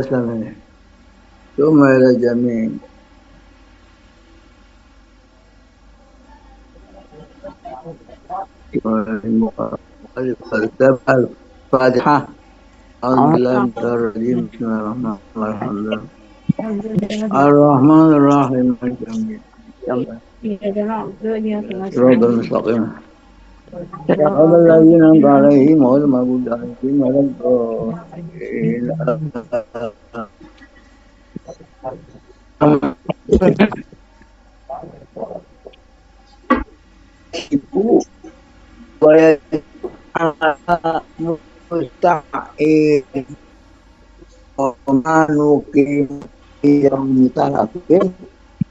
Islamnya. ثم إلى الجميع. الفاتحة. أعوذ بالله من الشيطان الرجيم. بسم الله الرحمن الرحيم. الرحمن الرحيم. صراط المستقيم. صراط الذين أنعمت عليهم غير المغضوب عليهم ولا الضالين. Ibu musta'in manukim yang mutalakin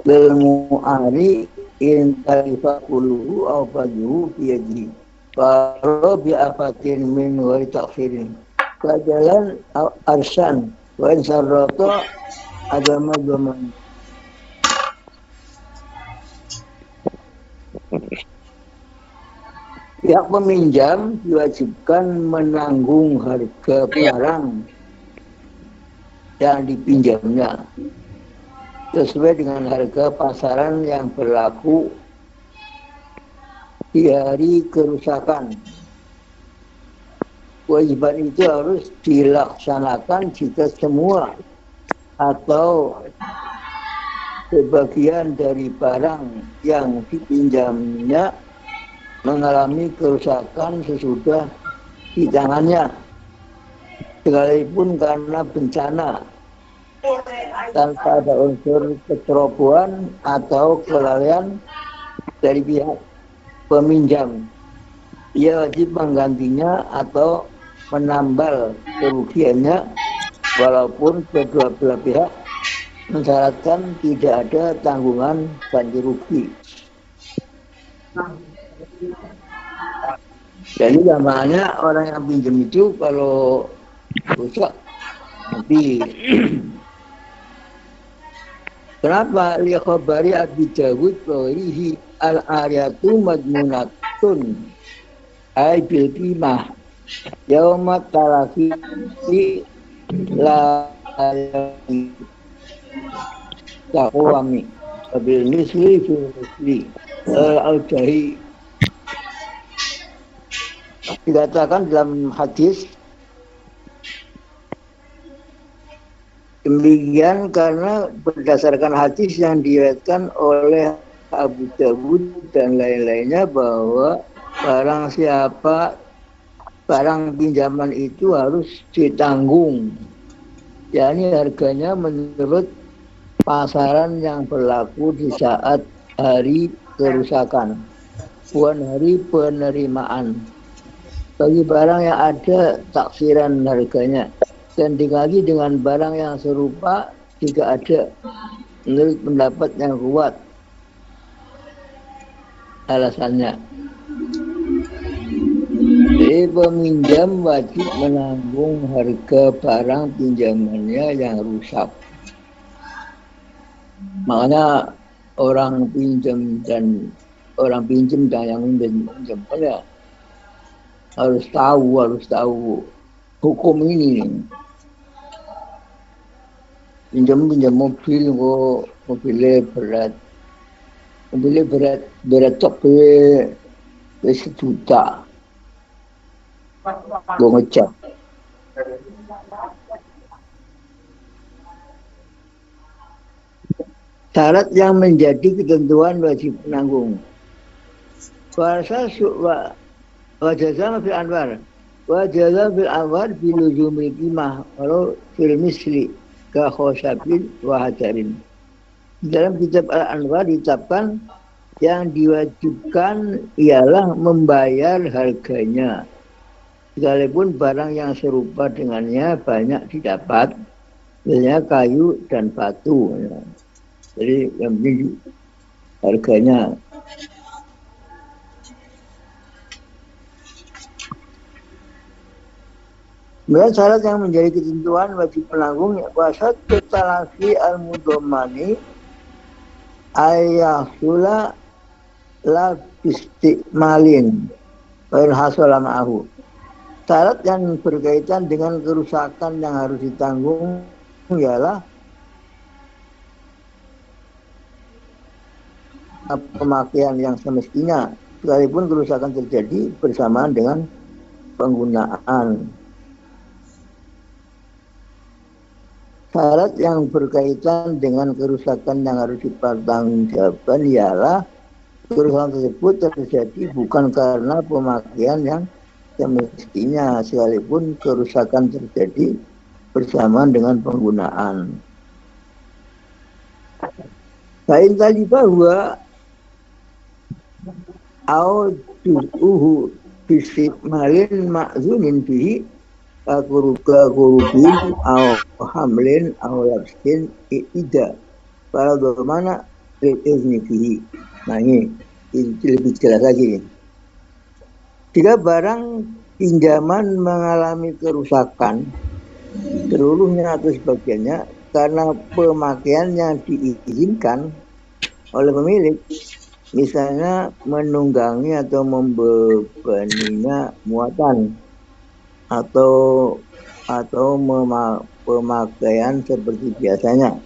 Belmu'ari in tarifakuluhu au fajuhu biyadihi Faro bi'afatin min wari takfirin Kajalan arsan Wa insarroto agama zaman. Pihak peminjam diwajibkan menanggung harga barang yang dipinjamnya sesuai dengan harga pasaran yang berlaku di hari kerusakan. Kewajiban itu harus dilaksanakan jika semua atau sebagian dari barang yang dipinjamnya mengalami kerusakan sesudah di tangannya, sekalipun karena bencana tanpa ada unsur kecerobohan atau kelalaian dari pihak peminjam. Ia wajib menggantinya atau menambal kerugiannya walaupun kedua belah pihak mensyaratkan tidak ada tanggungan ganti rugi. Jadi gambarnya orang yang pinjam itu kalau rusak nanti kenapa li khabari Abi Dawud bahwa al-ayatu madmunatun ay bil qimah yauma talafi la taqwami bil misli fil misli al-jahi. Dikatakan dalam hadis demikian karena berdasarkan hadis yang diriwayatkan oleh Abu Dawud dan lain-lainnya bahwa barang pinjaman itu harus ditanggung, yakni harganya menurut pasaran yang berlaku di saat hari kerusakan, bukan hari penerimaan. Bagi barang yang ada taksiran harganya, dan dikali dengan barang yang serupa jika ada, menurut pendapat yang kuat alasannya. Jadi peminjam wajib menanggung harga barang pinjamannya yang rusak. Makanya orang pinjam dan yang pinjam ya harus tahu hukum ini. Pinjam mobil kok mobilnya berat cok sejuta gue ngecek. Syarat yang menjadi ketentuan wajib penanggung. Wajazam fil anwar biluzumil qimah walau fil misli ka khosabin wa hajarin. Dalam kitab Al-Anwar ditetapkan yang diwajibkan ialah membayar harganya sekalipun barang yang serupa dengannya banyak didapat, misalnya kayu dan batu. Jadi yang penting harganya. Kemudian syarat yang menjadi ketentuan wajib penanggung wasat talafi al-mudomani ayahsula la istiqmalin wa hasala ma'ahu. Syarat yang berkaitan dengan kerusakan yang harus ditanggung ialah pemakaian yang semestinya, sekalipun kerusakan terjadi bersamaan dengan penggunaan. Syarat yang berkaitan dengan kerusakan yang harus dipertanggungjawabkan ialah kerusakan tersebut terjadi bukan karena pemakaian yang semestinya, sekalipun kerusakan terjadi bersamaan dengan penggunaan. Lain tadi bahwa au juz'uhu bisikmalin ma'zunin bihi kurubin au hamlin au labsin ida para mana izni fihi. Nah ini lebih jelas lagi. Jika barang pinjaman mengalami kerusakan seluruhnya atau sebagiannya karena pemakaian yang diizinkan oleh pemilik, misalnya menunggangi atau membebaninya muatan atau pemakaian seperti biasanya,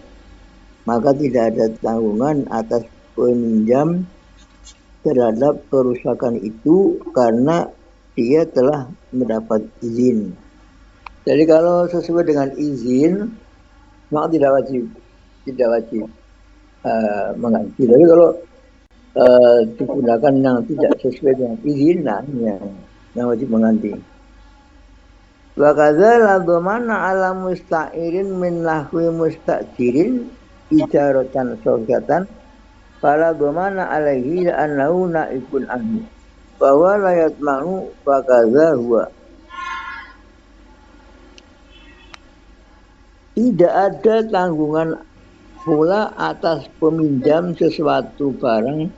maka tidak ada tanggungan atas peminjam terhadap kerusakan itu karena dia telah mendapat izin. Jadi kalau sesuai dengan izin, maka tidak wajib mengganti. Tapi kalau digunakan yang tidak sesuai dengan izin, nah yang wajib mengganti. Wa kadzal dhamana ala musta'irin min lahwi mustajirin ijaratan sogatan fala dhamana alaihi annahu naibun anhu bahwa layat ma'u wa kadza huwa. Tidak ada tanggungan pula atas peminjam sesuatu barang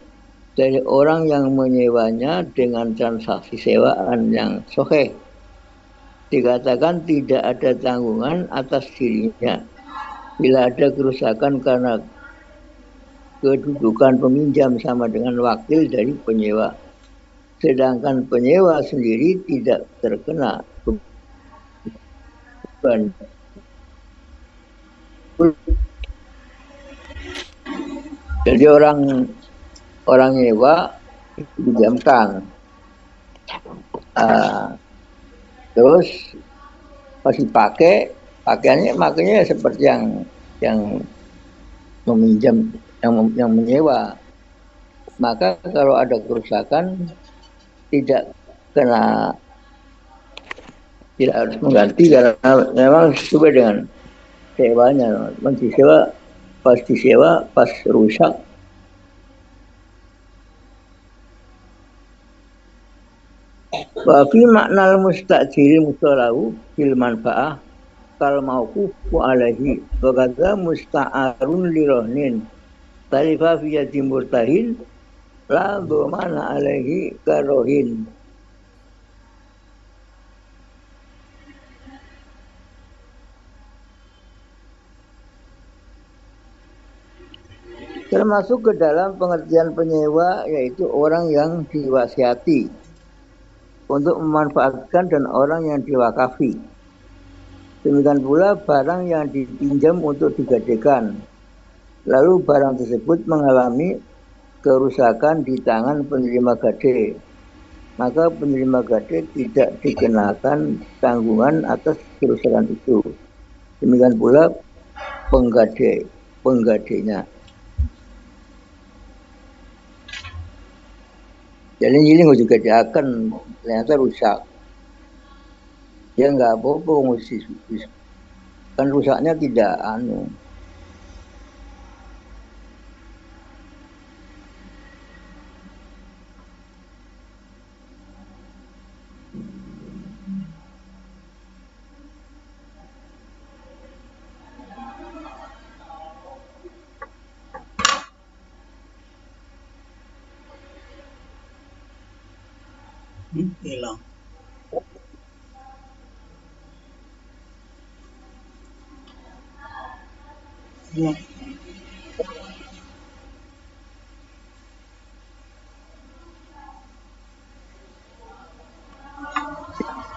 dari orang yang menyewanya dengan transaksi sewaan yang sahih. Dikatakan tidak ada tanggungan atas dirinya bila ada kerusakan karena kedudukan peminjam sama dengan wakil dari penyewa. Sedangkan penyewa sendiri tidak terkena beban. Jadi orang nyewa dipinjamkan, terus pas dipakai makanya seperti yang meminjam yang menyewa. Maka kalau ada kerusakan tidak harus mengganti karena memang sesuai dengan sewanya. Pas disewa pas rusak. Wa fi maknal mustajiri mustalahu bil manfaah kal mauqufu alaihi wa kadza musta'arun li rohnin tarifa fi yadi murtahin la dhamana alaihi karohin. Termasuk ke dalam pengertian penyewa yaitu orang yang diwasiati untuk memanfaatkan dan orang yang diwakafi. Demikian pula barang yang dipinjam untuk digadekan. Lalu barang tersebut mengalami kerusakan di tangan penerima gade. Maka penerima gade tidak dikenakan tanggungan atas kerusakan itu. Demikian pula penggadenya. Jadi ini juga diakan ternyata rusak. Ya nggak apa-apa, kan rusaknya tidak hilang. Ya.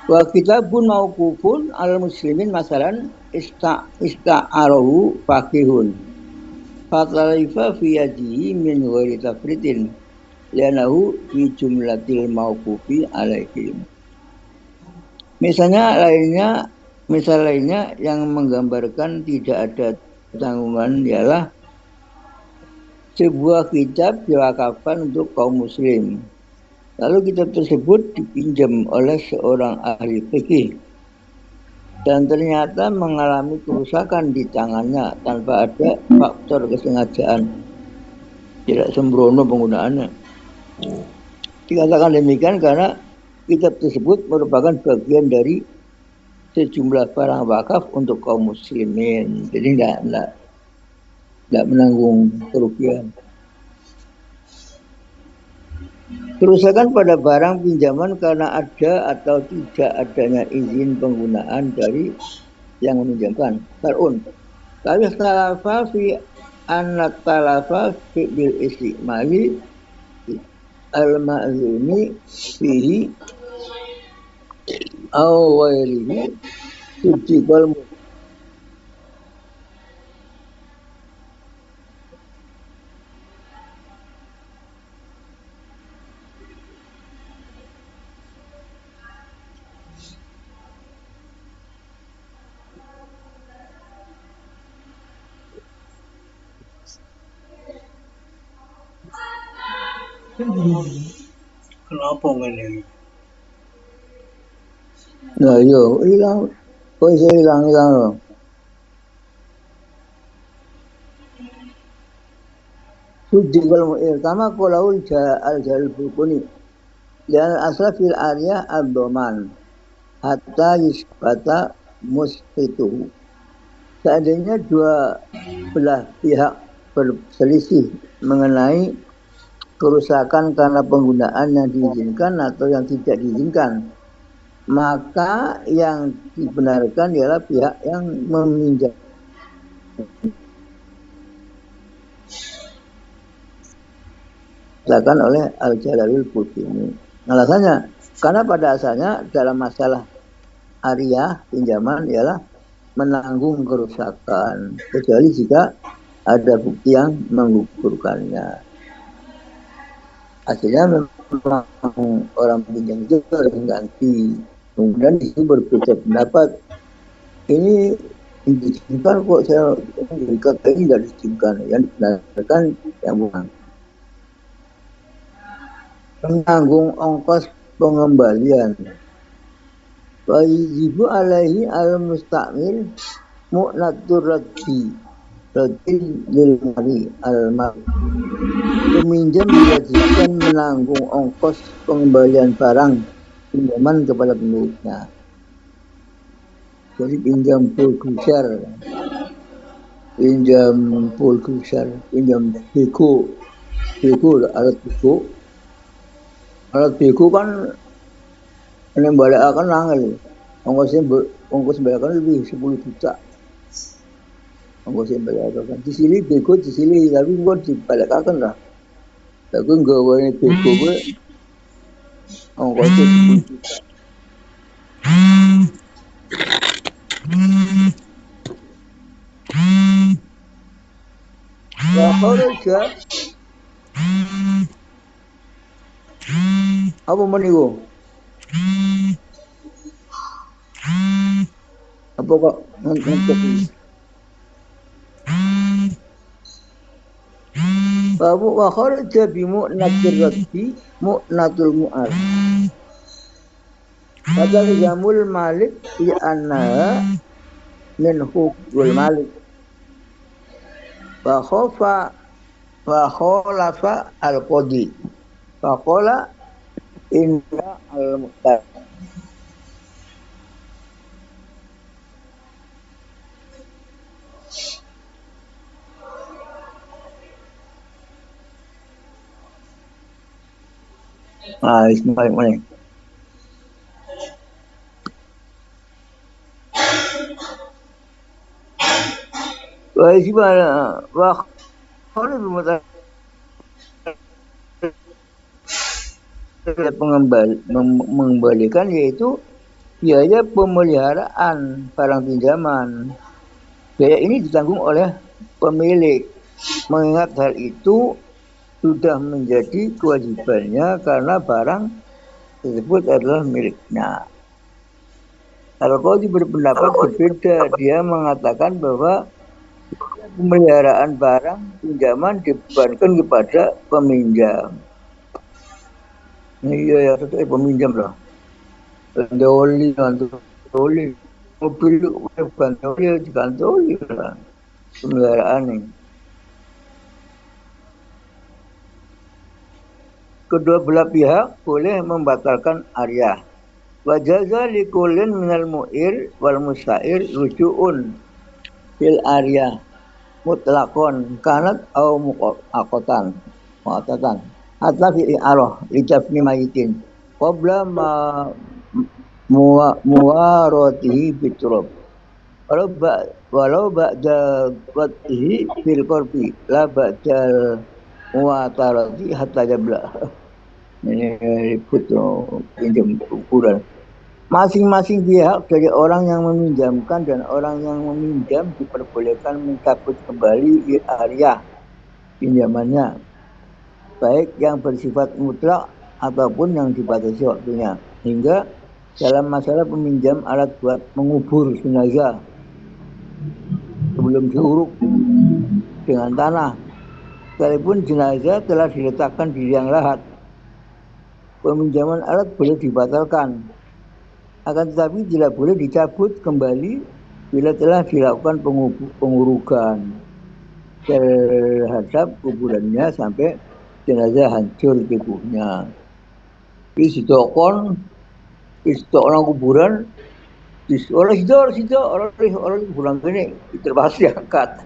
Wa kitabun mauqufun al muslimin masalan ista'arahu faqihun fatalaifa fi yadihi min ghairi tafritin lianahu fi jumlatil mauqufi alaihim. Misal lainnya yang menggambarkan tidak ada tanggungan ialah sebuah kitab diwakafkan untuk kaum muslim. Lalu kitab tersebut dipinjam oleh seorang ahli fikih dan ternyata mengalami kerusakan di tangannya tanpa ada faktor kesengajaan, tidak sembrono penggunaannya. Dikatakan demikian karena kitab tersebut merupakan bagian dari sejumlah barang wakaf untuk kaum muslimin, jadi tidak menanggung kerugian. Kerusakan pada barang pinjaman karena ada atau tidak adanya izin penggunaan dari yang meminjamkan. Tarun. Tapi talafa fi anak talafa fi bil istimali al-ma'zuni fihi au ghairihi tujibal Kenapa ngene? Nah, yo hilang. Kok bisa hilang loh. Sudi wal mu'irtama qolaul al-jalil burkuni. Dan asal fil arya abdoman hatta yusbata musfituhu. Seandainya dua belah pihak berselisih mengenai kerusakan karena penggunaan yang diizinkan atau yang tidak diizinkan, maka yang dibenarkan ialah pihak yang meminjam. Dilakukan oleh Al-Jalalul Qutini. Alasannya, karena pada asalnya dalam masalah ariyah pinjaman ialah menanggung kerusakan, kecuali jika ada bukti yang menggugurkannya. Hasilnya memang orang pinjam itu harus mengganti. Kemudian itu berbeda pendapat. Ini diizinkan kok, saya kata ini tidak diizinkan. Yang dibenarkan yang bukan. Menanggung ongkos pengembalian. Wajibu alaihi al-mustamil mu'natur raddi lil mari al-mari. Peminjam diwajibkan menanggung ongkos pengembalian barang pinjaman kepada pemiliknya. Jadi pinjam pulgusar, pinjam beko, alat beko kan ini balik akan angel. Ongkos balik akan lebih 10 juta. Ongkos balik akan di sini beko di sini, tapi kok dibalik akan lah. Tapi enggak boleh beko gue ongkosnya 10 juta. Ya kharaja apa meniku? Apa kok ngantuk? Babu wa kharaja bi mu'natir raddi mu'natul mu'ar. Padahal jamul malik li anna min hukul malik. Wa khalafa al-qadi. Wa qala inna al-mu'tar. Ismail mana? Wah, gimana? Wah, kalau mengembalikan yaitu biaya pemeliharaan barang pinjaman. Biaya ini ditanggung oleh pemilik. Mengingat hal itu sudah menjadi kewajibannya karena barang tersebut adalah miliknya. Kalau kau berpendapat berbeda, dia mengatakan bahwa pemeliharaan barang pinjaman dibebankan kepada peminjam. Iya ya, itu peminjam lah. Gantoli, mobil gantoli, digantoli lah pemeliharaan ini. Kedua belah pihak boleh membatalkan arya. Wajaza likulin minal mu'ir wal musair rujuun fil arya mutlakon kanat au muqatan hatta fi i'arah lijafni mayitin qabla muwaratihi biturab walau ba'da qatihi fil qarbi la ba'dal muwatarati hatta jabla. Ini ribut pinjam ukuran. Masing-masing pihak dari orang yang meminjamkan dan orang yang meminjam diperbolehkan mencabut kembali arya pinjamannya, baik yang bersifat mutlak ataupun yang dibatasi waktunya. Hingga dalam masalah peminjam alat buat mengubur jenazah sebelum diuruk dengan tanah, sekalipun jenazah telah diletakkan di liang lahat, peminjaman alat boleh dibatalkan. Akan tetapi tidak boleh dicabut kembali bila telah dilakukan pengurukan terhadap kuburannya sampai jenazah hancur tubuhnya. Orang kuburan, orang kuburan ini terpaksa diangkat.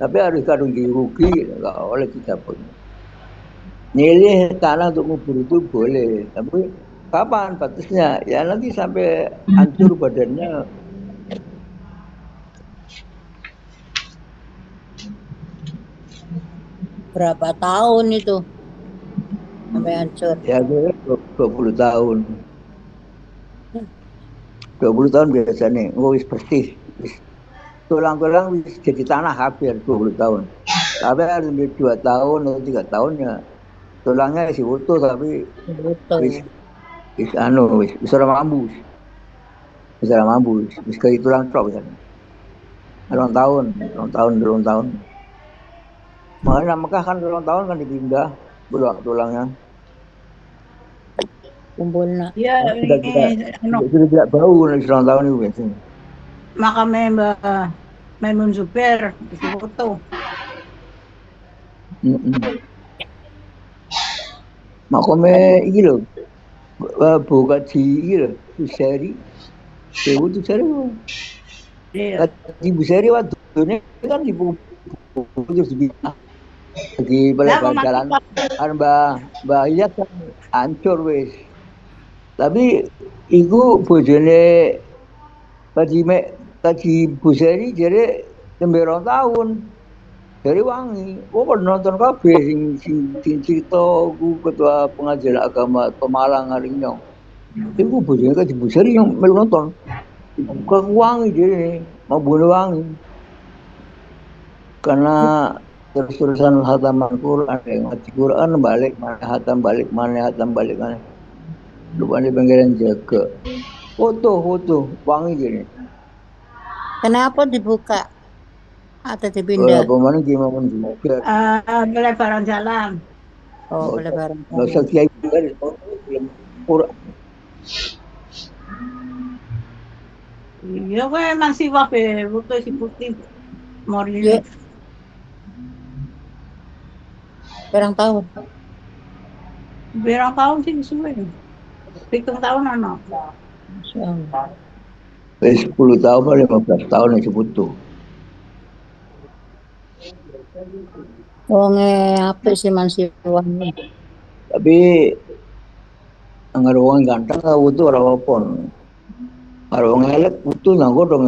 Tapi harus kadung dirugi, nggak oleh dicabut. Nilai tanah untuk kubur itu boleh, tapi kapan batasnya? Ya nanti sampai hancur badannya. Berapa tahun itu sampai hancur? Ya 20 tahun. 20 tahun biasanya, wis bersih. Tulang-tulang wis jadi tanah hampir 20 tahun. Tapi harus 2 tahun atau 3 tahun ya. Tulangnya masih utuh tapi wis ora mambu. Wis kayak tulang tok kan. 2 tahun. Makanya Mekah kan 2 tahun kan dipindah tulangnya. Kumpulna. Iya, sudah tidak bau nih 2 tahun itu biasanya. Makamnya Mbak Maimun Zubair di foto. Makamnya iki lho. Buka iki lho, Busari. Dewa itu Busari. Iya. Di Busari wadone kan terus di pelebar jalan Mbak Iyas kan hancur wis. Tapi iku bojone Kaji Busari jadi nembe 2 tahun. Dari wangi. Pernah nonton kabeh sing cerita ku ketua pengajian agama Pemalang Arinyo. Iku bojone Kaji Busari yang melu nonton. Bukan wangi jadi mau bunuh wangi. Karena terus-terusan hataman Quran, ngaji Quran balik mana. Lupa di penggiran jaga. Foto wangi gini. Kenapa dibuka atau dipindah? Pemain gimana juga? Pelebaran jalan. Oh, pelebaran. Nggak usah kiai dari Quran. Iya, gue masih wae, butuh si putih. Mori. Berang tahun sih suwe. 7 tahun anak. Masyaallah. 10 tahun atau 15 tahun yang butuh. Wonge apik sih masih wangi. Tapi anggar wong ganteng butuh ora apa. Kalau wong elek butuh nganggo dong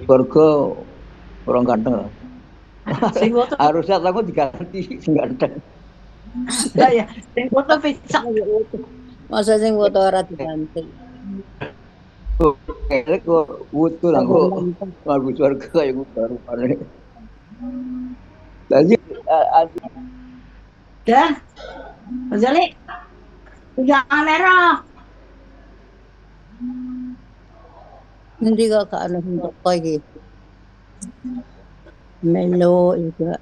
surga orang ganteng. Harusnya aku diganti sing ganteng. Ya, sing foto pisang. Masa sing foto ora diganti. Elek kok wutu lah kok mlebu surga kaya baru panen. Jadi Dah, Mas Jali, jangan merah. Hindi ka kaano hindi ko iki. Melo juga.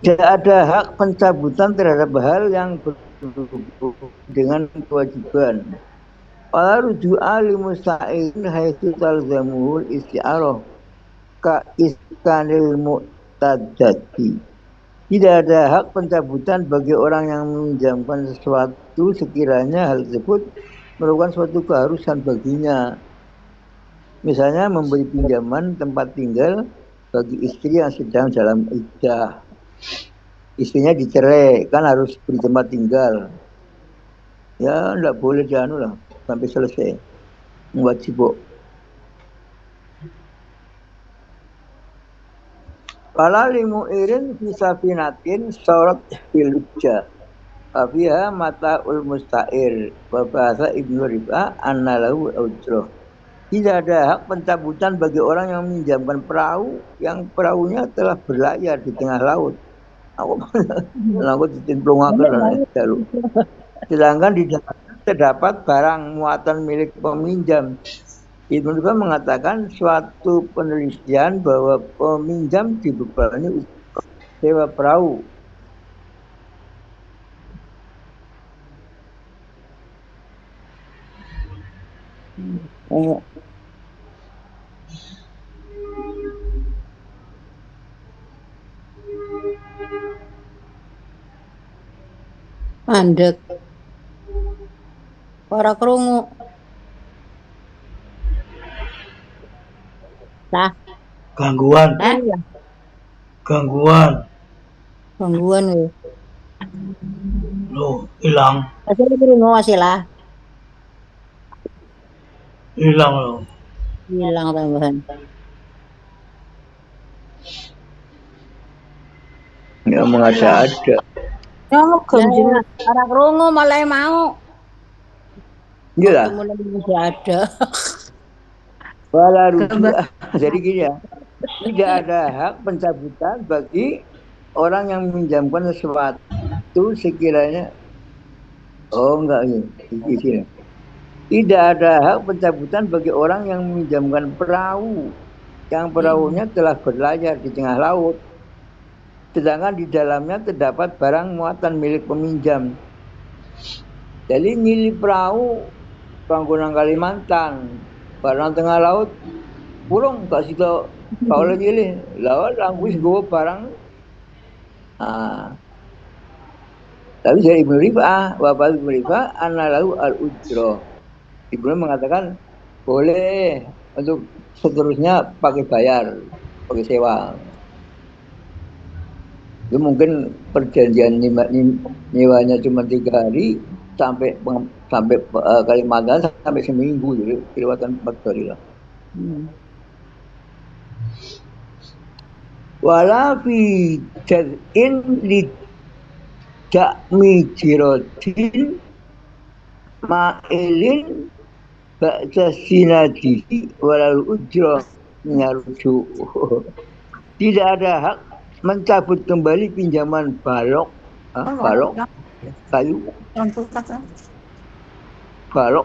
tidak ada hak pencabutan terhadap hal yang berhubungan dengan kewajiban. Wala ruju'a li musta'in haitsu talzamuhul isti'arah ka iskanil mu'tadati. Tidak ada hak pencabutan bagi orang yang meminjamkan sesuatu sekiranya hal tersebut merupakan suatu keharusan baginya. Misalnya memberi pinjaman tempat tinggal bagi istri yang sedang dalam iddah. Istrinya dicerai, kan harus beri tempat tinggal. Ya, enggak boleh dianu lah sampai selesai. Wajib. Fala limu'irin fi safinatin syarat filujah. Fafiha mata'ul musta'ir. Wa bahasa Ibnu Rib'ah anna lahu ujroh. Tidak ada hak pencabutan bagi orang yang meminjamkan perahu yang perahunya telah berlayar di tengah laut. Aku ditimplungaken lan dalu. Sedangkan di dalamnya terdapat barang muatan milik peminjam. Ibnu Rib'ah mengatakan suatu penelitian bahwa peminjam dibebani sewa perahu. Mandek. Ora krungu. Lah, Gangguan, iya. gangguan. Gangguan we. Loh, hilang, Kasi krungu sila. hilang loh. Hilang tambahan. Ya mengada-ada. Nyamuk Ya, ora krungu malah mau. Iya lah. Mulai tidak ada. Wala ruju'a. Jadi gini ya. Tidak ada hak pencabutan bagi orang yang meminjamkan sesuatu sekiranya enggak ini. Di sini. Tidak ada hak pencabutan bagi orang yang meminjamkan perahu yang perahunya telah berlayar di tengah laut. Sedangkan di dalamnya terdapat barang muatan milik peminjam. Jadi nyili perahu Panggunang Kalimantan, barang tengah laut, pulang gak situ kau lagi nyili, lawan langgus gue barang. Tapi dari Ibnu Rib'ah, Bapak Ibnu Rib'ah, anna lahu al-ujroh. Ibnu mengatakan boleh untuk seterusnya pakai bayar, pakai sewa. Itu mungkin perjanjian nyewanya cuma 3 hari sampai Kalimantan sampai seminggu, jadi kelewatan 4 hari lah. Wala fi jaz'in li ja'mi jirotin ma'ilin ba'da sinadihi walal ujroh nyaruju. Tidak ada hak mencabut kembali pinjaman balok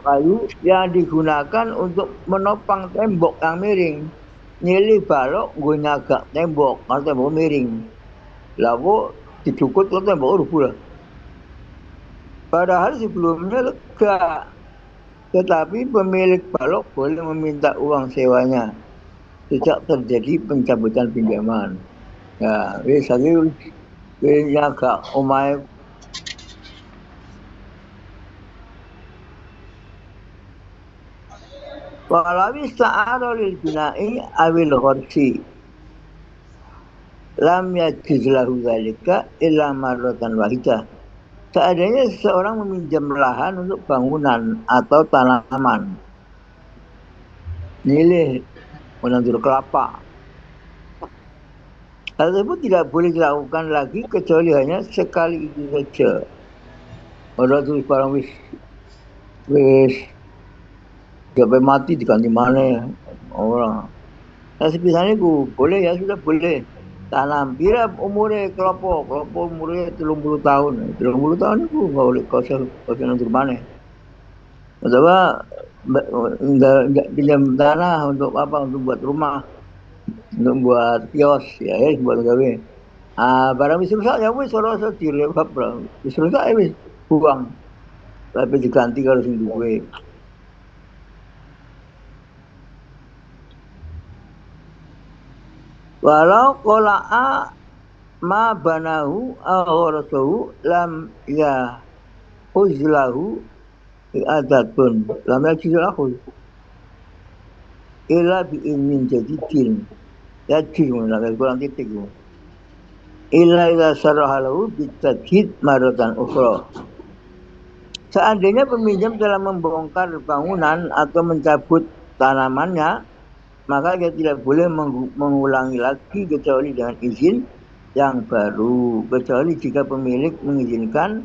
kayu yang digunakan untuk menopang tembok yang miring. Nyilih balok gue nyagak tembok kalau tembok miring, lalu dicukut kalau tembok rubuh lah. Padahal sebelumnya lega, tetapi pemilik balok boleh meminta uang sewanya sejak terjadi pencabutan pinjaman. Ya, wis lagi nyagak omahe. Walawi sa'ara lil bina'i awil gharsi lam yajiz lahu dzalika illa marratan wahidah. Seandainya seseorang meminjam lahan untuk bangunan atau tanaman, nyilih menandur kelapa, hal tersebut tidak boleh dilakukan lagi kecuali hanya sekali itu saja. Orang tulis barang wis wis sampai mati diganti mana orang. Nah sepisahnya ku boleh ya sudah boleh tanam. Bila umurnya kelopo umurnya 30 tahun, 30 tahun ku nggak boleh kau nandur mana. Coba nggak pinjam tanah untuk apa? Untuk buat rumah, untuk buat kios ya, buat gawe. Barang wis rusak ya wis ora usah direwap lah. Wis rusak ya wis buang. Tapi diganti kalau sing duwe. Walau qola'a ma banahu aghrasahu lam ya uzlahu i'adatun lam yajizlahu illa bi ilmin jadidin yajizun lam kurang titik illa ila sarahalahu bitadhid maratan ukhra. Seandainya peminjam telah membongkar bangunan atau mencabut tanamannya, maka dia tidak boleh mengulangi lagi kecuali dengan izin yang baru, kecuali jika pemilik mengizinkan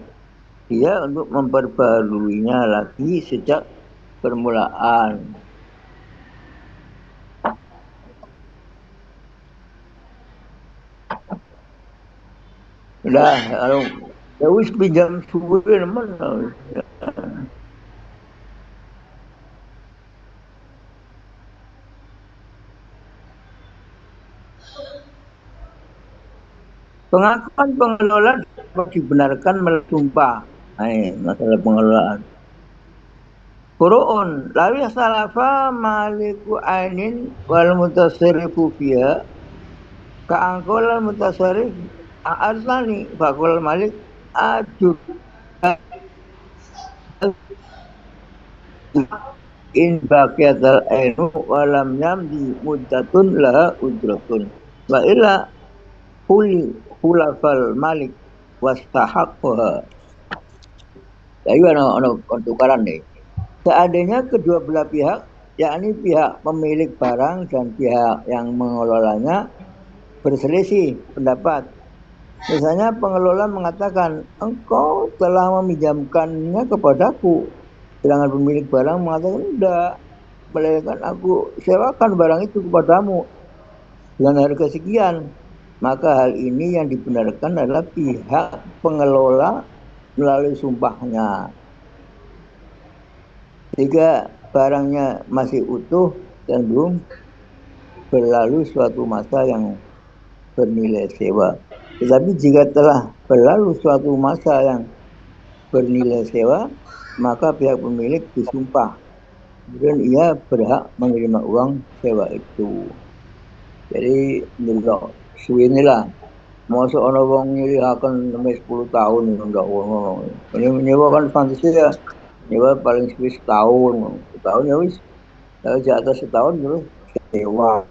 dia untuk memperbaruinya lagi sejak permulaan. Udah, kalau ya wis pinjam suwe nemen. Pengakuan pengelola dapat dibenarkan melalui sumpah. Masalah pengelolaan. Qur'an, lawi salafa maliku ainin wal mutasarrifu fiha ka'angkol mutasarrif a'artani faqul malik ajur in baqiyatal ainu walam yamdi muddatun laha ujratun wa illa hulafal malik wastahaqqa. Jadi ada tukaran nih. Seandainya kedua belah pihak, yakni pihak pemilik barang dan pihak yang mengelolanya berselisih pendapat. Misalnya pengelola mengatakan, engkau telah meminjamkannya kepadaku. Sedangkan pemilik barang mengatakan, enggak, melainkan aku sewakan barang itu kepadamu dengan harga sekian. Maka hal ini yang dibenarkan adalah pihak pengelola melalui sumpahnya. Jika barangnya masih utuh dan belum berlalu suatu masa yang bernilai sewa. Tetapi jika telah berlalu suatu masa yang bernilai sewa, maka pihak pemilik disumpah. Kemudian ia berhak menerima uang sewa itu. Jadi menurut suwi inilah masuk ana wong nyilihaken sampai 10 tahun enggak ngono. Ini menyewa kan fantasi ya. Nyewa paling setahun. Setahun ya wis. Kalau di atas setahun terus sewa.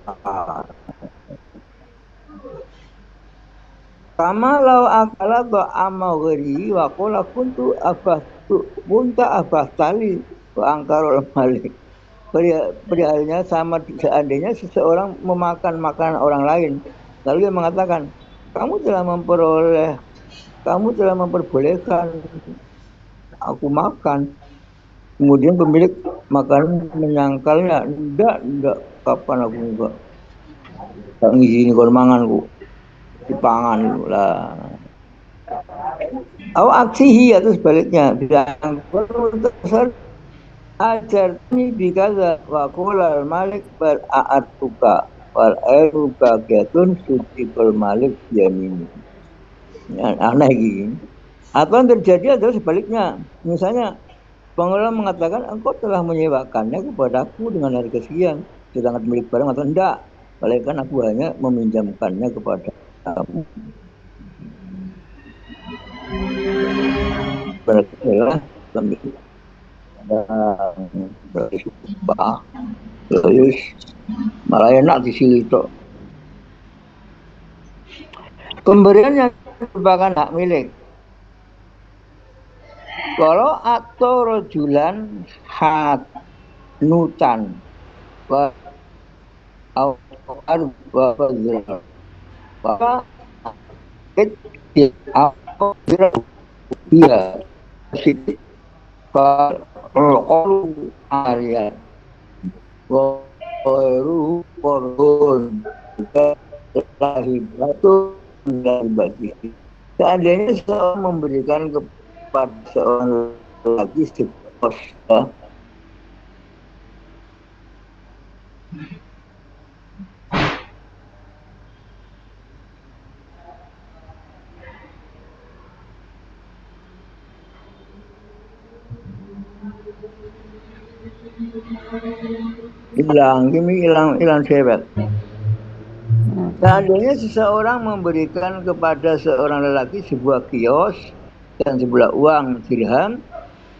Kama lau akala ta'ama ghairi wa qala kuntu abahtu bunta abahtali wa angkarul malik. Perihalnya sama seandainya seseorang memakan makanan orang lain. Lalu dia mengatakan, kamu telah memperbolehkan aku makan. Kemudian pemilik makanan menyangkalnya, enggak, kapan aku enggak ngizini kon manganku. Dipangan lah. Aksihi atau sebaliknya bilang ajar ini bikaza wa qala malik bal a'atuka wal airu bagiatun suci bal malik yamin. Aneh gini. Apa yang terjadi adalah sebaliknya. Misalnya pengelola mengatakan engkau telah menyewakannya kepadaku dengan harga sekian, sedangkan pemilik barang atau enggak, melainkan aku hanya meminjamkannya kepada kamu. Berarti pemilik bersumpah, terus malah enak disilito. Pemberian yang merupakan hak milik. Kalau atau rojulan hanutan wa dia qalu Arya wa qairu qurun lahibatu lahibati. Seandainya seorang memberikan kepada seorang lagi sekos, hilang cewek. Seandainya seseorang memberikan kepada seorang lelaki sebuah kios dan sebelah uang dirham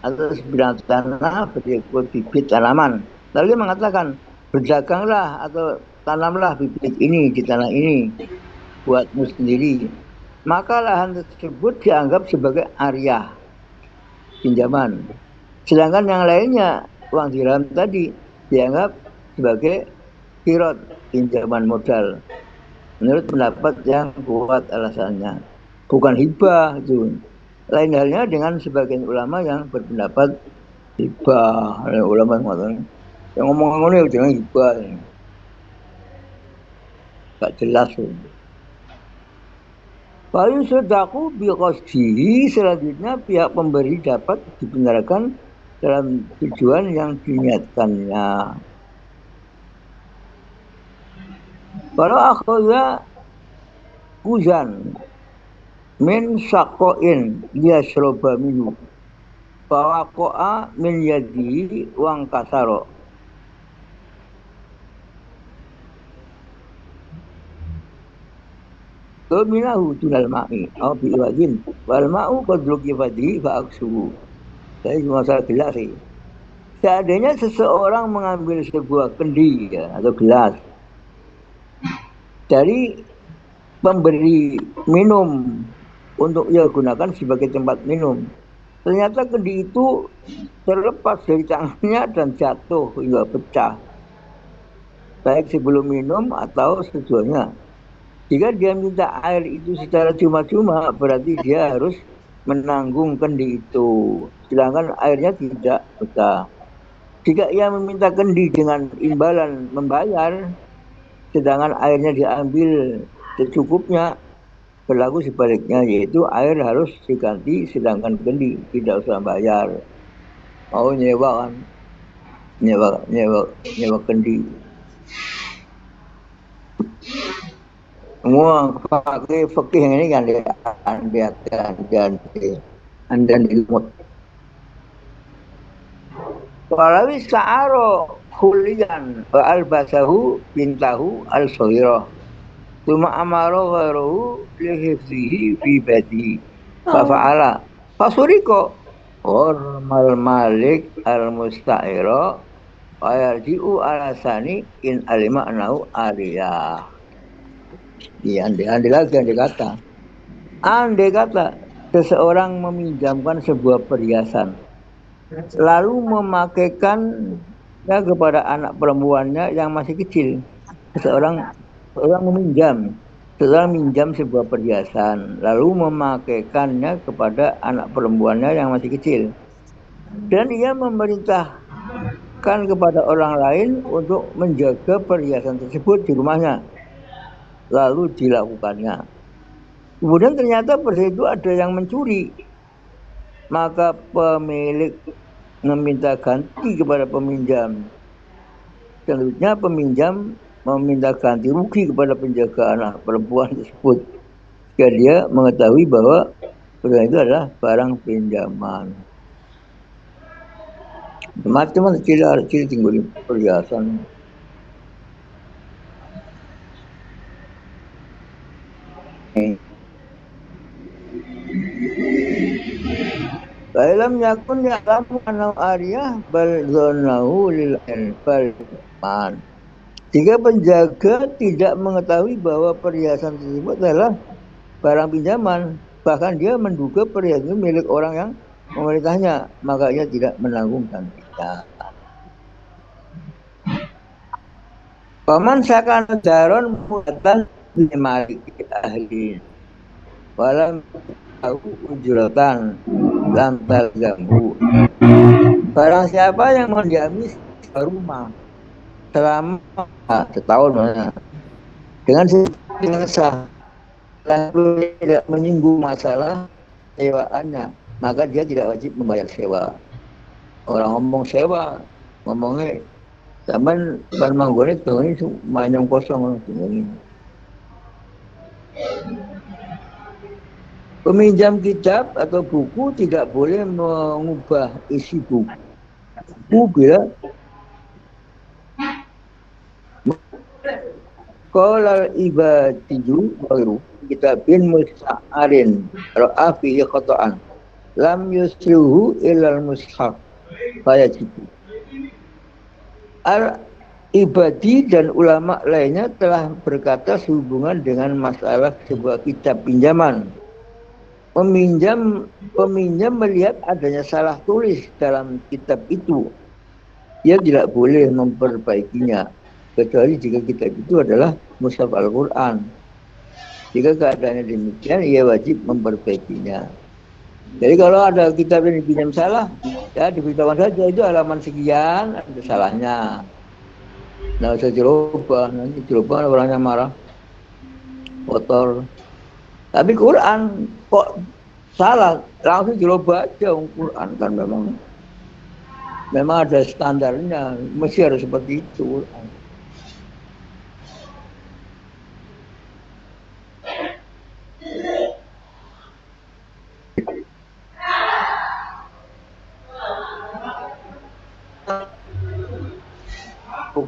atau sebidang tanah berikut bibit tanaman, lalu mengatakan berdaganglah atau tanamlah bibit ini di tanah ini buatmu sendiri, maka lahan tersebut dianggap sebagai aryah, pinjaman. Sedangkan yang lainnya, uang dirham tadi, dianggap sebagai kirot, pinjaman modal. Menurut pendapat yang kuat alasannya, bukan hibah itu. Lain halnya dengan sebagian ulama yang berpendapat hibah. Ulama yang ngomong-ngomong jangan hibah, gak jelas. Lalu sedaku biqasdihi, selanjutnya pihak pemberi dapat dibenarkan dalam tujuan yang diniatkannya. Kalau akhirnya kuzan min sakoin yasroba minhu fawakoa min yadi wang kasaro, minahu tunal ma'i atau bi'wajin wal ma'u qadru kifadhi fa'aksuhu. Saya cuma salah gelas sih. Seandainya seseorang mengambil sebuah kendi atau gelas dari pemberi minum untuk ia gunakan sebagai tempat minum, ternyata kendi itu terlepas dari tangannya dan jatuh hingga pecah, baik sebelum minum atau sesudahnya. Jika dia minta air itu secara cuma-cuma, berarti dia harus menanggung kendi itu, sedangkan airnya tidak pecah. Jika ia meminta kendi dengan imbalan membayar, sedangkan airnya diambil secukupnya, berlaku sebaliknya, yaitu air harus diganti sedangkan kendi tidak usah bayar. Mau nyewa kan, nyewa kendi. Semua fakih ini kan anda dilimut. Walawi sa'aro khulian wa albasahu bintahu al-sohirah tuma amaro gharuhu lihifzihi fi badi fa'ala fasuriko warmal malik al-musta'ira wa yarji'u alasani in alima anahu aliyah. Ya, andai kata seseorang meminjamkan sebuah perhiasan lalu memakaikannya kepada anak perempuannya yang masih kecil. Seseorang minjam sebuah perhiasan lalu memakaikannya kepada anak perempuannya yang masih kecil, dan ia memerintahkan kepada orang lain untuk menjaga perhiasan tersebut di rumahnya, lalu dilakukannya. Kemudian ternyata pada itu ada yang mencuri, maka pemilik meminta ganti kepada peminjam. Selanjutnya peminjam meminta ganti rugi kepada penjaga anak perempuan tersebut, jika dia mengetahui bahwa barang itu adalah barang pinjaman. Teman-teman kecil tinggal di perhiasan. Fa'ilam yakun ya'lamu annahu ariyah bal dhannahu lil man. Jika penjaga tidak mengetahui bahwa perhiasan tersebut adalah barang pinjaman, bahkan dia menduga perhiasan itu milik orang yang memerintahnya, maka ia tidak menanggung gantinya. Paman sakana daron muatan dimalik ahli walam tahu ujuratan lantal gambu Barang siapa yang mendiami rumah selama setahun dengan sah, lalu tidak menyinggung masalah sewaannya, maka dia tidak wajib membayar sewa. Orang ngomong sewa, ngomongnya zaman ban manggone ini manyong kosong ini. Peminjam kitab atau buku tidak boleh mengubah isi buku bila qala ibadiju baru kitabin musta'arin ra'afi khata'an lam yusrihu ilal mushaf fayajibu. Al-Ibadi dan ulama lainnya telah berkata sehubungan dengan masalah sebuah kitab pinjaman. Peminjam melihat adanya salah tulis dalam kitab itu, ia tidak boleh memperbaikinya, kecuali jika kitab itu adalah mushaf Al-Quran. Jika keadaannya demikian, ia wajib memperbaikinya. Jadi kalau ada kitab yang dipinjam salah, ya diberitahukan saja itu halaman sekian ada salahnya. Nah usah dirubah, nanti dirubah orangnya marah, kotor. Tapi Quran kok salah, langsung dirubah aja. Quran kan memang ada standarnya, mesti harus seperti itu.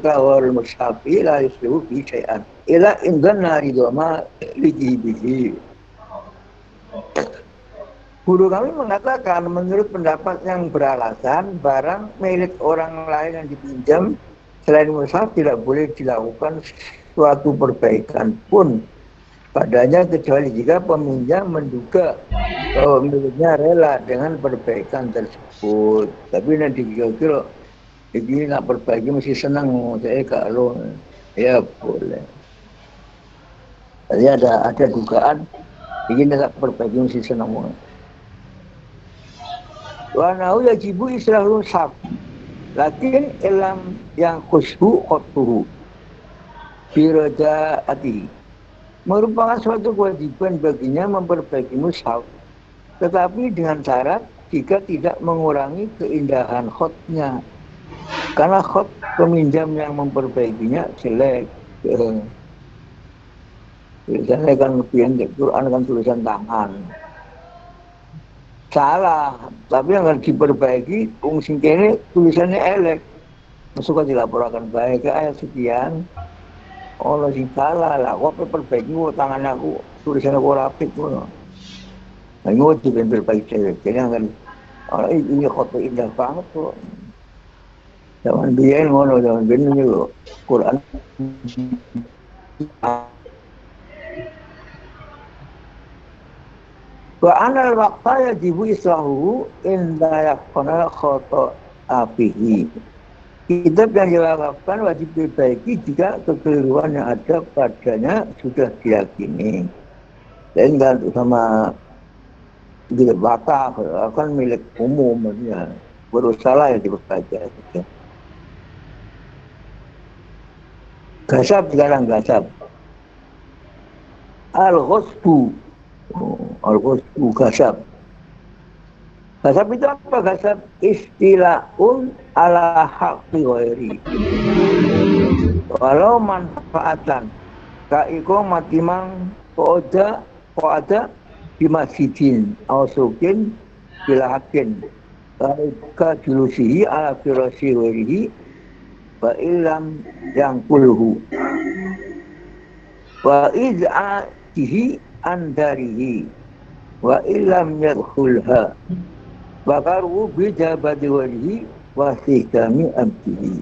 Wal mushafi la yuslihu fi syai'an ila in dhanna ridwama lijibihi. Guru kami mengatakan menurut pendapat yang beralasan barang milik orang lain yang dipinjam selain mushaf tidak boleh dilakukan suatu perbaikan pun padanya kecuali jika peminjam menduga bahwa miliknya rela dengan perbaikan tersebut. Tapi nanti kira-kira ini nak perbaiki mesti senang saya kalau ya boleh. Jadi ada dugaan ingin nak perbaiki mesti senang banget. Wanau yajibu islahul saf, lakin ilam yang khusbu khotuhu birajaati merupakan suatu kewajiban baginya memperbaiki mushaf, tetapi dengan syarat jika tidak mengurangi keindahan khotnya. Karena khot peminjam yang memperbaikinya jelek. Tulisannya kan Quran kan tulisan tangan. Salah, tapi yang harus diperbaiki sing kene tulisannya elek. Masuk dilaporkan baik ke ayat sekian. Oh, sing salah lah, kok perbaiki tangan aku tulisannya kok rapih ngono. Nah, ngono diperbaiki. Jadi kan ini khot indah banget kok. Zaman biyen ngono, zaman biyen niku Quran. Wa anal waqta yajibu islahu inda yakuna khata afihi. Kitab yang diwakafkan wajib diperbaiki jika kekeliruan yang ada padanya sudah diyakini. Dan kan sama di wakaf akan milik umum maksudnya. Baru salah yang diperbaiki. Gasab sekarang gasab. Al-ghasbu. Al-ghasbu gasab. Gasab itu apa? Gasab istilahun ala haqqi ghairi. Walau manfaatan kaiko matimang ko'ada di masjidin awsukin bila hakin ka julusihi ala firasi ghairihi wa ilam yang kulhu wa iz'atihi andarihi wa ilam yadkhulha wa karu bijabadi walihi wa sikami abdihi.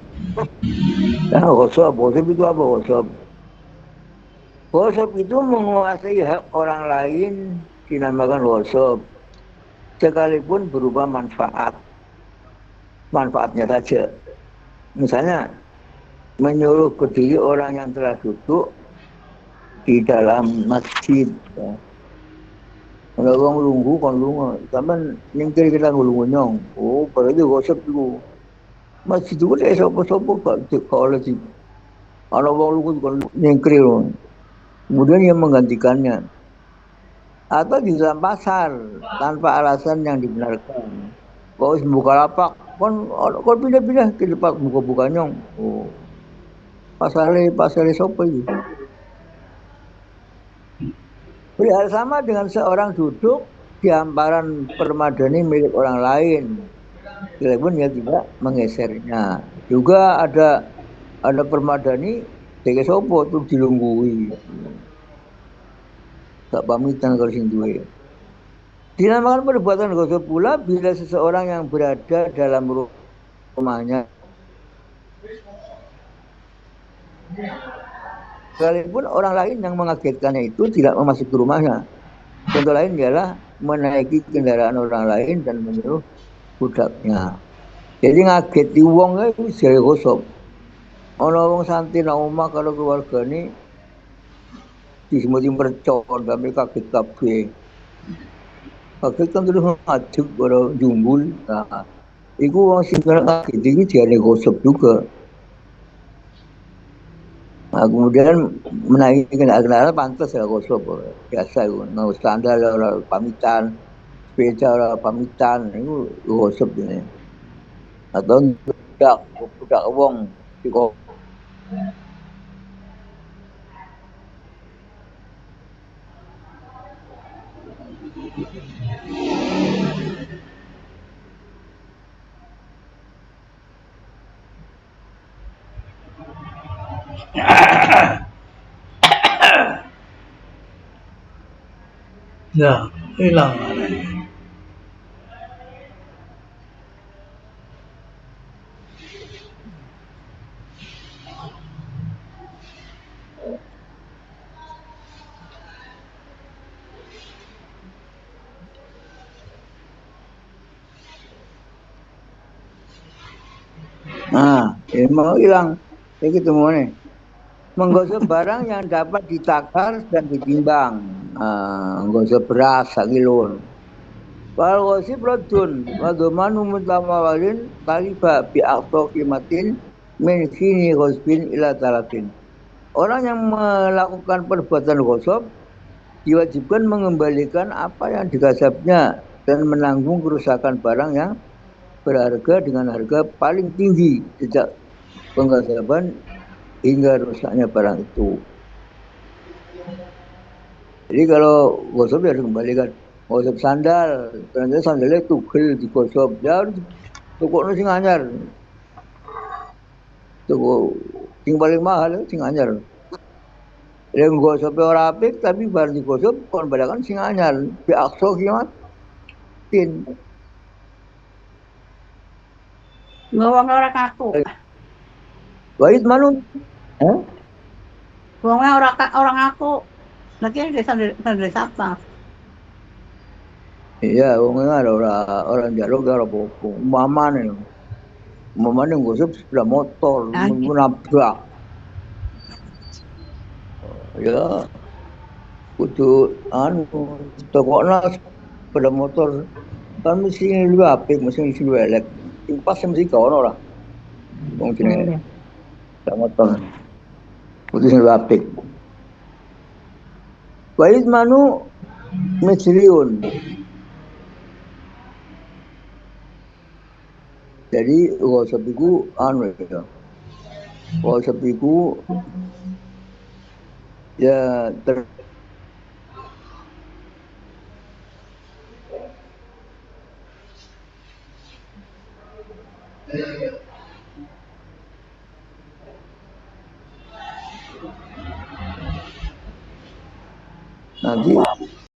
Nah, ghasab itu apa ghasab? Ghasab itu menguasai hak orang lain dinamakan ghasab sekalipun berupa manfaatnya saja. Misalnya menyuruh berdiri orang yang telah duduk di dalam masjid, ya. Ana wong lungguh kon lunga, sampean nyingkir kita lunga nyong. Oh, berarti gosip iku. Masjid itu ada sapa-sapa Pak oleh si ana wong lungguh kon nyingkir. Kemudian yang menggantikannya. Atau di dalam pasar tanpa alasan yang dibenarkan. Kau buka lapak, kon pindah-pindah ke depan buka-buka nyong. Oh, pasar sopo itu. Jadi hal sama dengan seorang duduk di hamparan permadani milik orang lain, walaupun dia tidak menggesernya. Juga ada permadani dari sopo tuh dilunggui. Tak pamitan kalau sing duwe. Dinamakan perbuatan gosip pula bila seseorang yang berada dalam rumahnya, sekalipun orang lain yang mengagetkannya itu tidak memasuki rumahnya. Contoh lain ialah menaiki kendaraan orang lain dan menyuruh budaknya. Jadi ngageti wong itu jare gosip. Ana wong santi nang omah karo keluargane disemuti mercon, kami kaget kabeh. Kaget kan terus ngadeg karo jumbul. Nah, iku wong sing kaget iki jare gosip juga. Nah, kemudian menaiki kendaraan pantas ya gosip biasa itu. Nah, standar orang pamitan, sepeda orang pamitan itu gosip ini. Atau budak wong di Ya, hilang. Nah, mau hilang. Kayak gitu mau nih. Menggosok barang yang dapat ditakar dan ditimbang. Menggosok beras, sakilun. Wal gosip rodun, waduman mutamawalin taliba bi'akto kimatin min kini gosbin ila talafin. Orang yang melakukan perbuatan gosip diwajibkan mengembalikan apa yang dikasabnya dan menanggung kerusakan barang yang berharga dengan harga paling tinggi sejak penggasaban hingga rusaknya barang itu. Jadi kalau gosip ya dikembalikan. Gosip sandal, ternyata sandalnya tugel digosip, ya harus tukokno sing anyar. Tuku sing paling mahal sing anyar. Yang gosip ora apik tapi bar digosip kon balakan sing anyar. Bi akso kimatin. Ngomong orang aku. Wait manun. Ngomongnya orang aku. Lagi dari siapa? Iya, wong ada orang jaluk ora apa-apa. Mamane gosip sepeda motor, menabrak. Ya, kudu tokokna sepeda motor kan mesti lu apik, mesti lu elek. Sing pas mesti gak ono lah. Wong jenenge sepeda motor. Kudu sing lu apik. Wait manu misliun. Jadi gosip iku anu ya. Gosip iku ya nanti